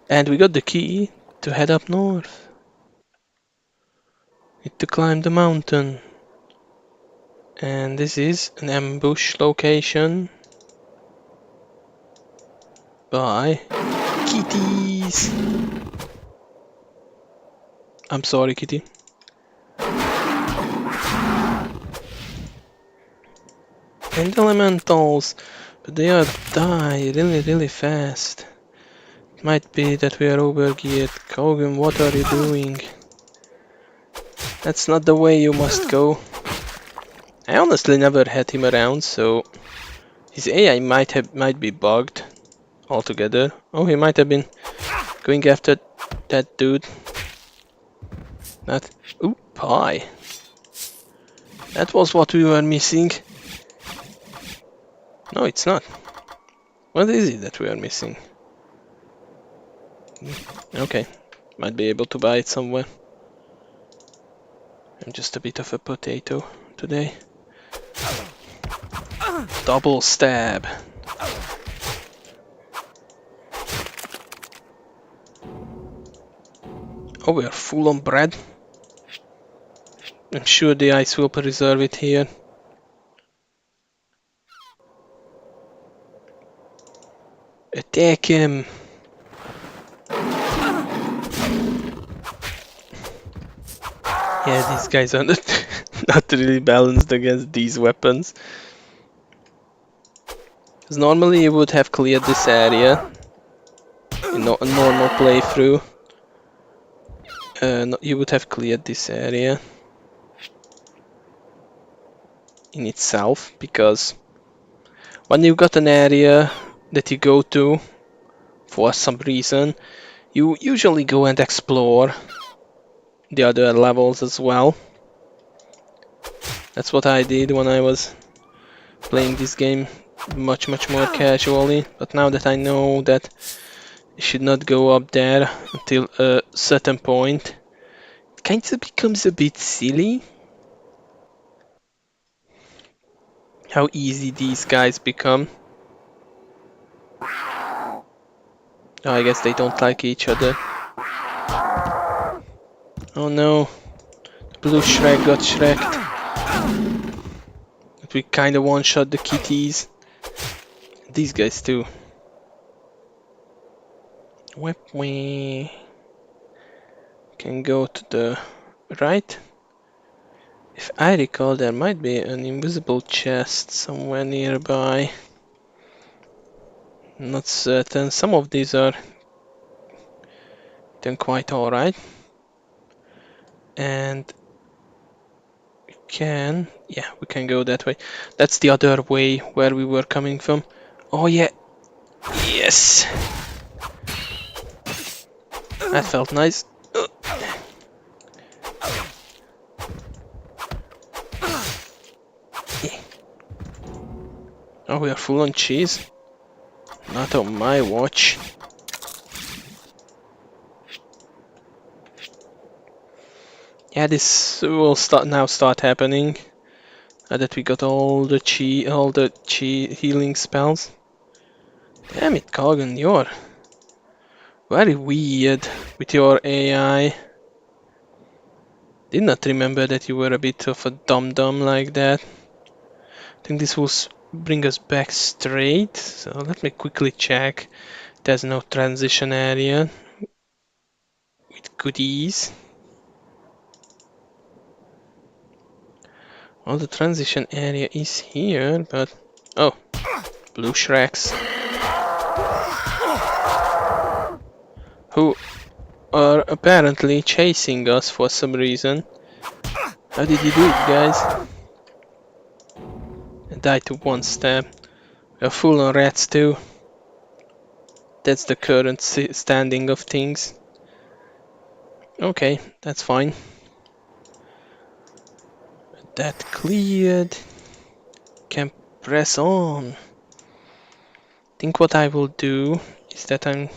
and we got the key to head up north. Need to climb the mountain. And this is an ambush location by kitties. I'm sorry, kitty. And elementals, but they are die really fast. It might be that we are overgeared. Kogan, what are you doing? That's not the way you must go. I honestly never had him around, so his AI might be bugged altogether. Oh, he might have been going after that dude. That ooh, pie. That was what we were missing. No, it's not. What is it that we are missing? Okay, might be able to buy it somewhere. I'm just a bit of a potato today. Double stab. Oh, we are full on bread. I'm sure the ice will preserve it here. Attack him! Yeah, these guys are not really balanced against these weapons. Because normally you would have cleared this area in a normal playthrough. You would have cleared this area in itself, because when you've got an area that you go to for some reason, you usually go and explore the other levels as well. That's what I did when I was playing this game much more casually, but now that I know that you should not go up there until a certain point, it kind of becomes a bit silly how easy these guys become. Oh, I guess they don't like each other. Oh no, Blue Shrek got Shreked. But we kinda one-shot the kitties. These guys too. We can go to the right. If I recall, there might be an invisible chest somewhere nearby. Not certain. Some of these are done quite alright. And we can go that way. That's the other way where we were coming from. Oh yeah. Yes. That felt nice. Oh, we are full on cheese? Not on my watch. Yeah, this will start happening. Now that we got all the chi healing spells. Damn it, Kagan, you're very weird with your AI. Did not remember that you were a bit of a dum-dum like that. I think this will bring us back straight. So let me quickly check. There's no transition area with goodies. Well, the transition area is here, but... Oh, blue Shreks. Who are apparently chasing us for some reason. How did you do it, guys? I died to one stab. We're full on rats too. That's the current standing of things. Okay, that's fine. That cleared. Can press on. I think what I will do is that I'm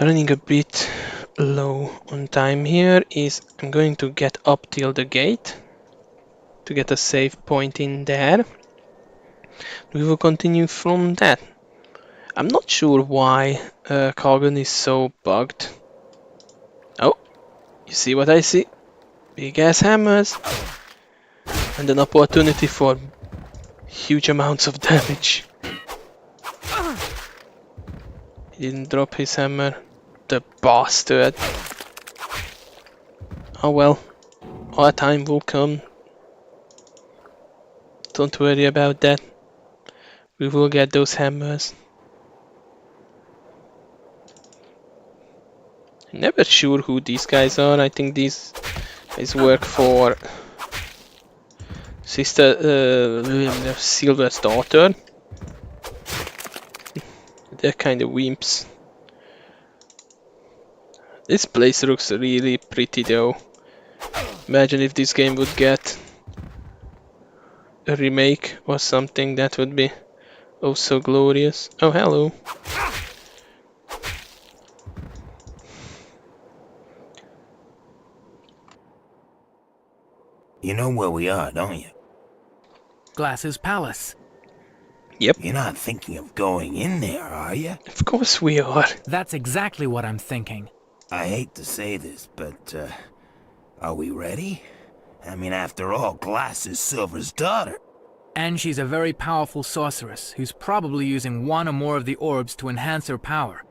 running a bit low on time here. I'm going to get up till the gate to get a save point in there. We will continue from that. I'm not sure why Kagan is so bugged. Oh, you see what I see? Big ass hammers and an opportunity for huge amounts of damage. He didn't drop his hammer, the bastard. Oh well, our time will come. Don't worry about that. We will get those hammers. I'm never sure who these guys are. I think these guys work for Sister Silver's daughter. They're kind of wimps. This place looks really pretty though. Imagine if this game would get a remake or something, that would be oh so glorious. Oh, hello.
You know where we are, don't you?
Glass's Palace.
Yep.
You're not thinking of going in there, are you?
Of course we are.
That's exactly what I'm thinking.
I hate to say this, but, are we ready? I mean, after all, Glass is Silver's daughter.
And she's a very powerful sorceress who's probably using one or more of the orbs to enhance her power.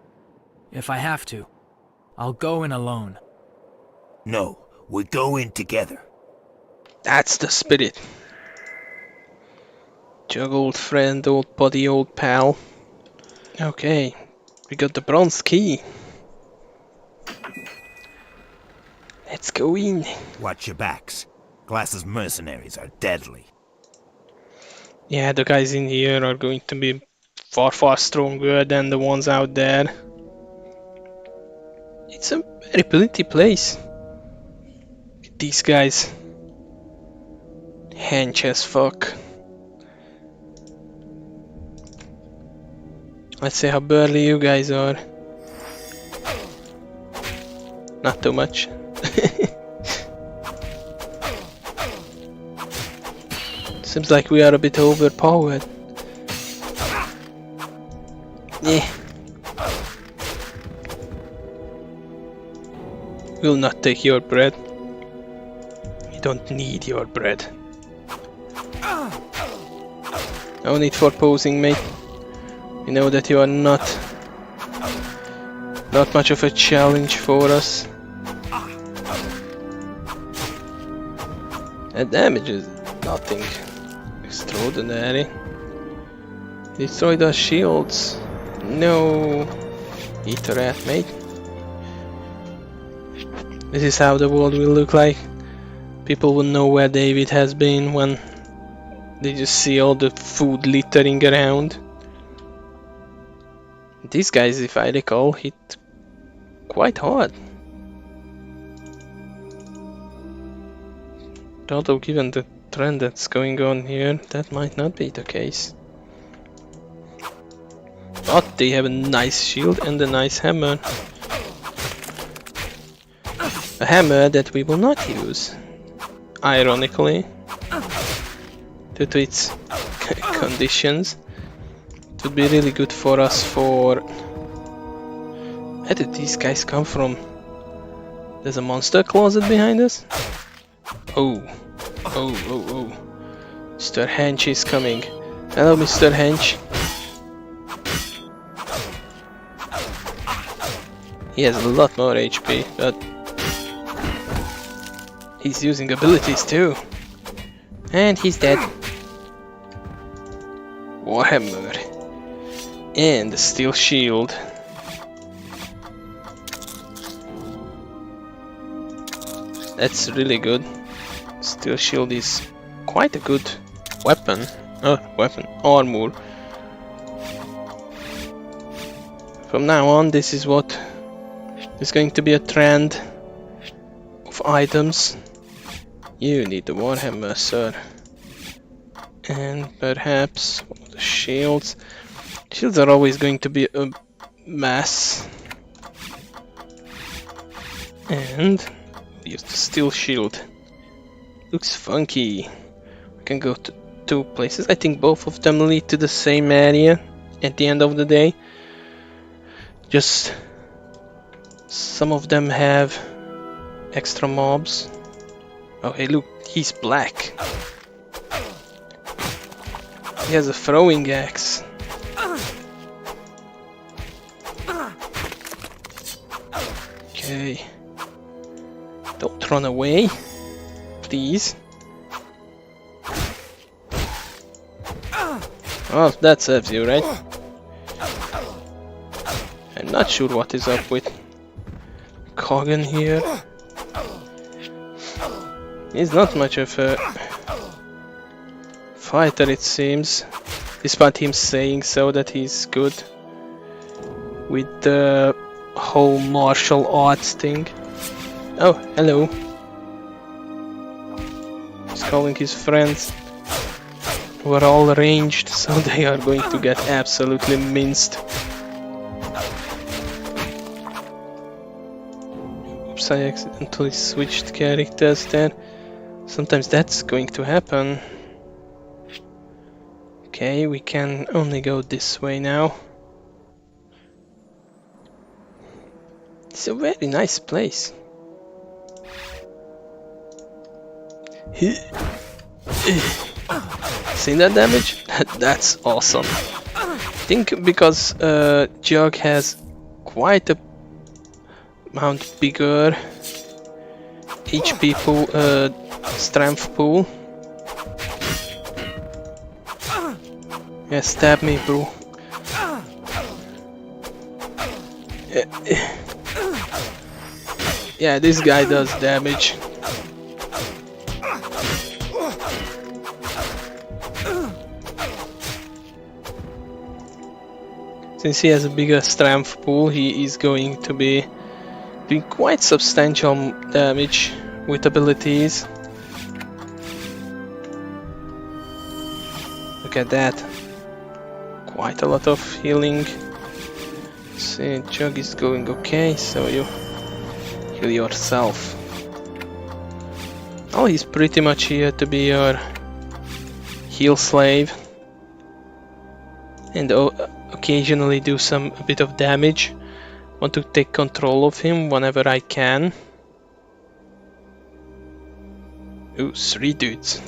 If I have to, I'll go in alone.
No, we go in together.
That's the spirit. Jug, old friend, old buddy, old pal. Okay, we got the bronze key. Let's go in.
Watch your backs. Glass's mercenaries are deadly.
Yeah, the guys in here are going to be far, far stronger than the ones out there. It's a very pretty place. These guys. Hench as fuck. Let's see how burly you guys are. Not too much. Seems like we are a bit overpowered. Yeah. We'll not take your bread. We don't need your bread. No need for posing, mate. We know that you are not much of a challenge for us. And damage is nothing extraordinary. Destroy the shields. No. Eat a rat, mate. This is how the world will look like. People will know where David has been when they just see all the food littering around. These guys, if I recall, hit quite hard. Although given the trend that's going on here, that might not be the case. But they have a nice shield and a nice hammer. A hammer that we will not use, ironically, due to its conditions. It would be really good for us for... Where did these guys come from? There's a monster closet behind us? Oh. Mr. Hench is coming. Hello, Mr. Hench. He has a lot more HP, but he's using abilities too. And he's dead. Warhammer. And the steel shield. That's really good. Steel shield is quite a good weapon. Armor. From now on, this is what is going to be a trend of items. You need the Warhammer, sir. And perhaps the shields. Shields are always going to be a mess. And use the steel shield. Looks funky. We can go to 2 places. I think both of them lead to the same area at the end of the day. Just some of them have extra mobs. Oh hey, look, he's black. He has a throwing axe. Okay. Don't run away, please. Oh, that serves you, right? I'm not sure what is up with Kogan here. He's not much of a fighter, it seems, despite him saying so that he's good with the whole martial arts thing. Oh, hello. He's calling his friends, who are all ranged, so they are going to get absolutely minced. Oops, I accidentally switched characters there. Sometimes that's going to happen. Okay, we can only go this way now. It's a very nice place. Seen that damage? That's awesome. I think because Jug has quite a amount bigger HP pool, strength pool. Yeah, stab me, bro. Yeah, this guy does damage. Since he has a bigger strength pool, he is going to be doing quite substantial damage with abilities. Look at that. Quite a lot of healing. See, Jug is going okay, so you heal yourself. Oh, he's pretty much here to be your heal slave. And occasionally do a bit of damage. Want to take control of him whenever I can. Ooh, 3 dudes.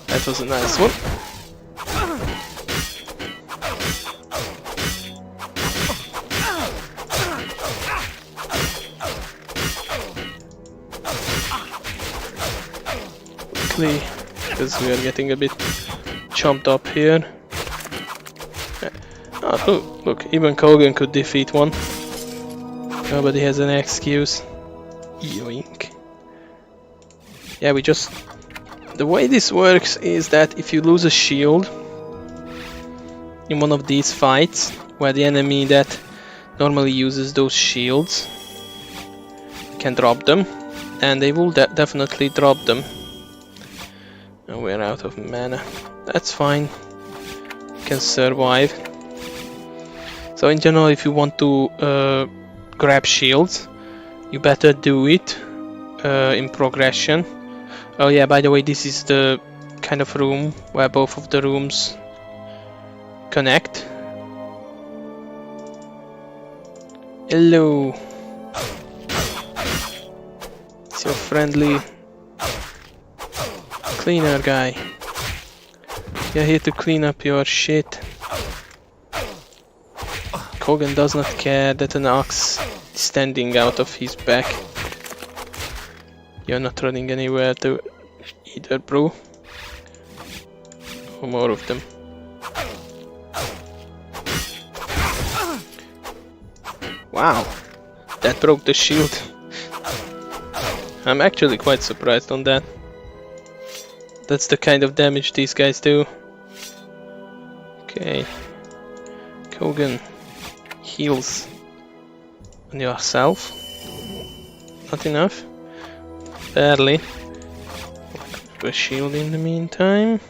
That was a nice one. Quickly, because we are getting a bit chomped up here. Oh, look, even Kogan could defeat one. Nobody has an excuse. Yoink. Yeah, we just... The way this works is that if you lose a shield in one of these fights, where the enemy that normally uses those shields can drop them, and they will definitely drop them. And we're out of mana. That's fine. can survive. So in general, if you want to grab shields, you better do it in progression. Oh yeah, by the way, this is the kind of room where both of the rooms connect. Hello. It's your friendly cleaner guy. You're here to clean up your shit. Kogan does not care that an ox is standing out of his back. You're not running anywhere to either, bro. Or more of them. Wow, that broke the shield. I'm actually quite surprised on that. That's the kind of damage these guys do. Okay. Kogan heals on yourself. Not enough. Barely. Put a shield in the meantime.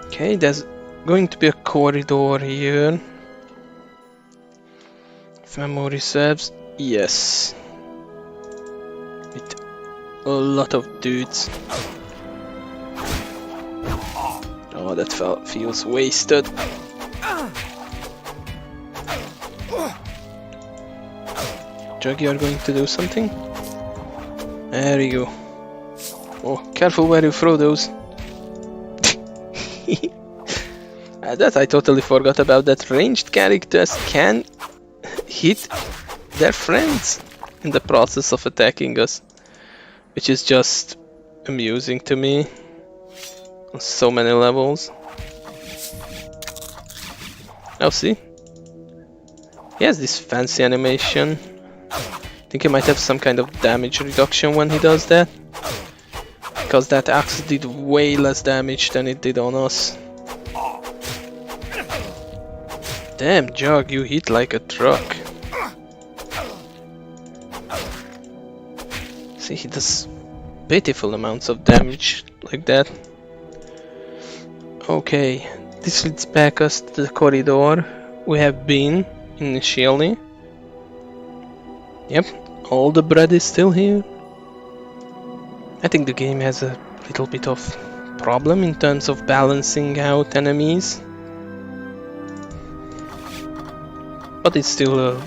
Okay, there's going to be a corridor here. If memory serves, yes. With a lot of dudes. Oh, that feels wasted. Jug, you're going to do something? There you go. Oh, careful where you throw those. That I totally forgot about, that ranged characters can hit their friends in the process of attacking us, which is just amusing to me on so many levels. Oh, see? He has this fancy animation. I think he might have some kind of damage reduction when he does that, because that axe did way less damage than it did on us. Damn, Jug, you hit like a truck. See, he does pitiful amounts of damage like that. Okay, this leads back us to the corridor we have been initially. Yep, all the bread is still here. I think the game has a little bit of problem in terms of balancing out enemies. But it's still a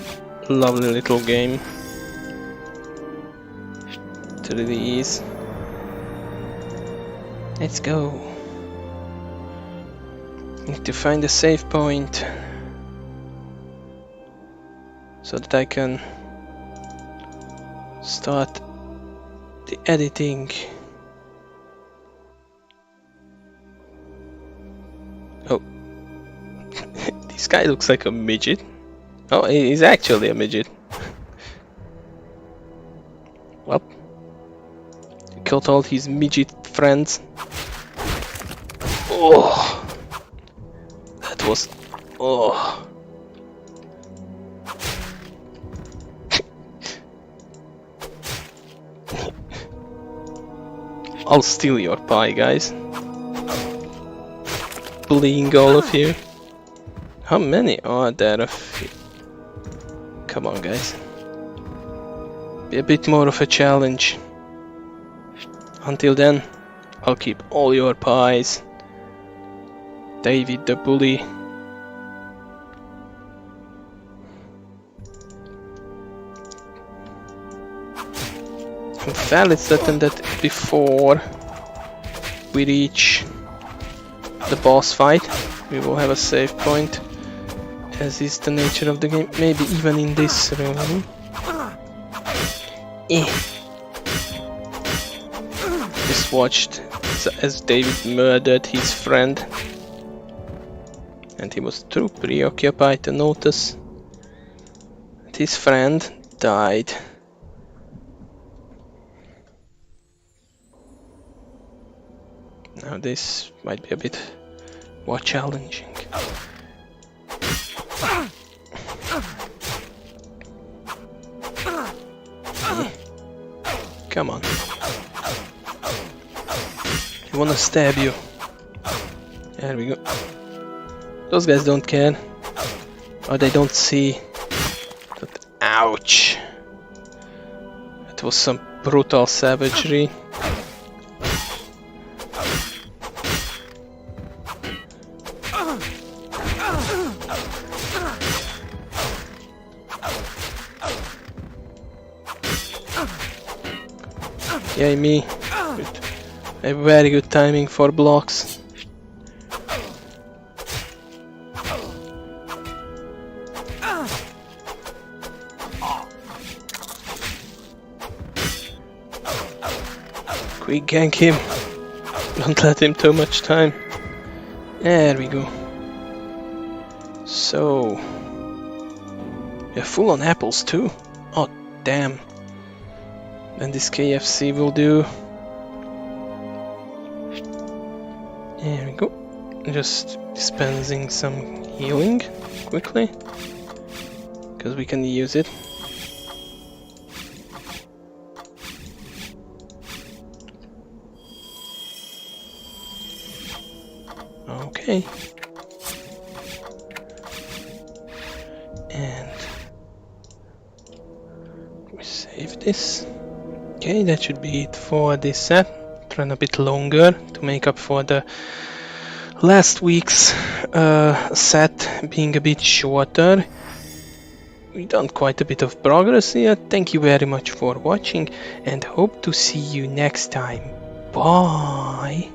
lovely little game. It really is. Let's go. Need to find a save point so that I can start the editing. Oh, this guy looks like a midget. Oh, he's actually a midget. Well, he killed all his midget friends. Oh, that was... oh. I'll steal your pie, guys. Bullying all of you. How many are there of you? Come on, guys. Be a bit more of a challenge. Until then, I'll keep all your pies. David the bully. I'm fairly certain that before we reach the boss fight, we will have a save point, as is the nature of the game. Maybe even in this room. Just watched as David murdered his friend, and he was too preoccupied to notice that his friend died. Now this might be a bit more challenging. Come on. I wanna stab you. There we go. Those guys don't care. Or they don't see that. Ouch! It was some brutal savagery. Yay me. With a very good timing for blocks. Quick gank him. Don't let him too much time. There we go. So... we're full on apples too. Oh damn. And this KFC will do. There we go. Just dispensing some healing quickly. Because we can use it. Okay. And we save this. Okay, that should be it for this set. Run a bit longer to make up for the last week's set being a bit shorter. We've done quite a bit of progress here. Thank you very much for watching and hope to see you next time. Bye!